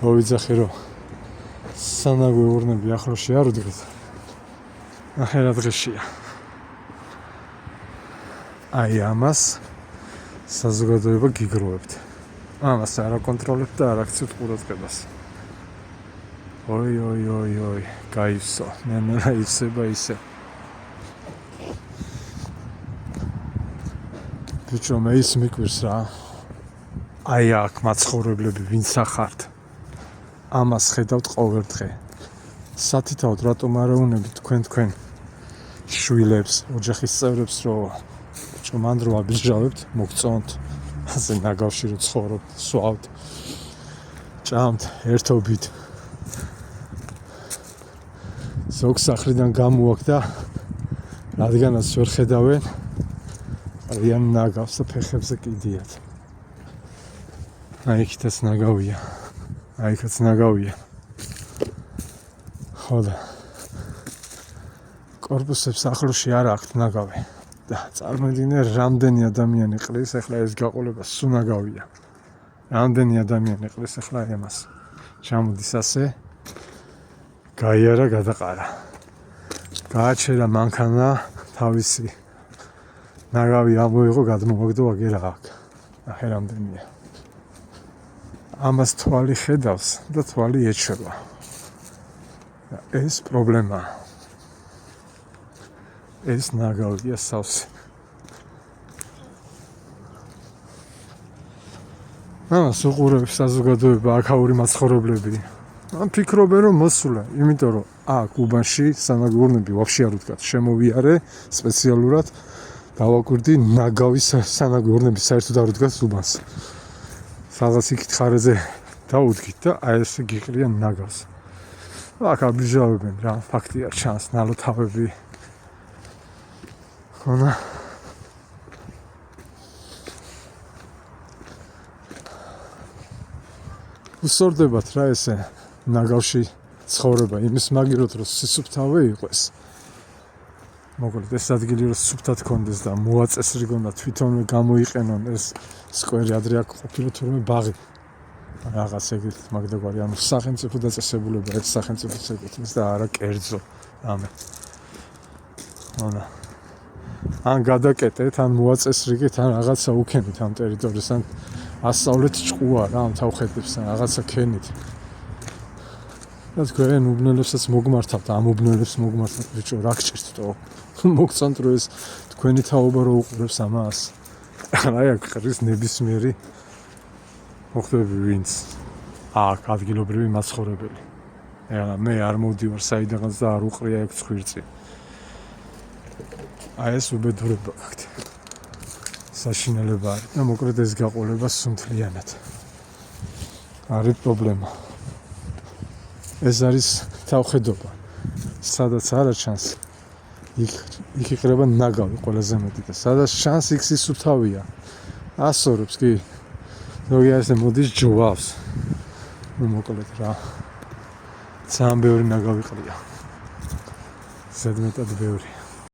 მოვიძახე რომ სანაგვე ურნები ახლოში არ ვდგეთ. ახლა რა დღეშია. აი ამას საზოგადოება გიგროვებთ. ამას არ აკონტროლებთ და არ აქცევთ ყურადღებას. ой, გაივსო. ნენა იცება ისე. ბიჭო, მე ის მიკვირს რა. აი აქ მაცხოვრებლები ვინც ახართ. ამას ხედავთ ყოველ დღე. სათითაოდ რატომ არ აუნებით თქვენ შვილებს, ოჯახის წევრებს რომ ბიჭო მან რო აბიჟავებთ, მოგწონთ. ასე ნაგავში რო ცხოვრობთ, სვავთ. ჭამთ, ერთობით. ზოგ სახლიდან გამოვაკ და რადგანაც ვერ ხედავენ, არიან ნაგავს და ფეხებზე კიდიათ. აი იქითაც ნაგავია. აი იქაც ნაგავია. ხოდა კორპუსებს ახლოში არ აქვთ ნაგავი. და წარმოიდგინე რამდენი ადამიანი ყრის ახლა ეს გაყოლება სულ ნაგავია. რამდენი ადამიანი ყრის ახლა ამას. ჩამოდის ასე გაიარა გადაყარა. გააჩერა მანქანა თავისი ნაგავი ამოიღო გადმოვაგდო აგერა აქ. ახლა რამდენია. ამას თვალი ხედავს და თვალი ეჩვევა. ეს პრობლემაა. ეს ნაგავია სავსე. ამას უყურებს საზოგადოება, აქაური მაცხოვრებლები. ან ფიქრობენ რომ მოსულა, იმიტომ რომ აქ უბანში სანაგურნები ვაფშე არ ვდგათ. შემოვიარე სპეციალურად დავაკვირდი ნაგავის სანაგურნები საერთოდ არ ვდგათ უბანს. სადაც იქით ხარეზე დაუდგით და აი ესე გიყრიან ნაგავს. აქ აბიჟავებენ რა, ფაქტია ჩანს ნალოთავები. ხონა უსწორდებათ რა ესე ნაგავში ცხოვრება იმის მაგიროთ რომ სისუფთავე იყოს. მოკლედ ეს ადგილი რომ სუფთად კონდეს და მოაწესრიგონ და თვითონვე გამოიყენონ ეს სკვერი ადრე აქ ყოფილა თურმე ბაღი. რაღაც ეგეთ მაგდაგვარი ანუ სახელმწიფო დაწესებულება ეს სახელმწიფოს ეკუთვნის და არა კერძო რამე. ან გადაკეტეთ, ან მოაწესრიგეთ, ან რაღაცა უქენით ამ ტერიტორიას, ან ასწავლეთ ჭყუა რა ამ თავხედებს, ან რაღაცა ქენით. და თქვენ უბნელებსაც მოგმართავთ, ამ უბნელებს მოგმართავთ, ბიჭო, რა გჭირთო? მოგწონთ რომ ეს თქვენი თაობა რო უყურებს ამას. აი აქ ყრის ნებისმიერი მოხდები ვინც აქ ადგილობრივი მაცხოვრებელი. მე არ მოვდივარ საიდანაც და არ უყრია ეგ ცხვირწი. აი ეს უბედურება გაქვთ. საშინელება არის და მოკლედ ეს გაყოლება სუნთლიანად. არის პრობლემა. ეს არის თავხედობა. სადაც არა ჩანს იქ იყრება ნაგავი ყველაზე მეტი და სადაც ჩანს იქ სისუფთავია. ასორებს კი. ზოგი ასე მოდის ჯვავს. მოკლედ რა. ძალიან ბევრი ნაგავი ყრია. ზედმეტად ბევრი.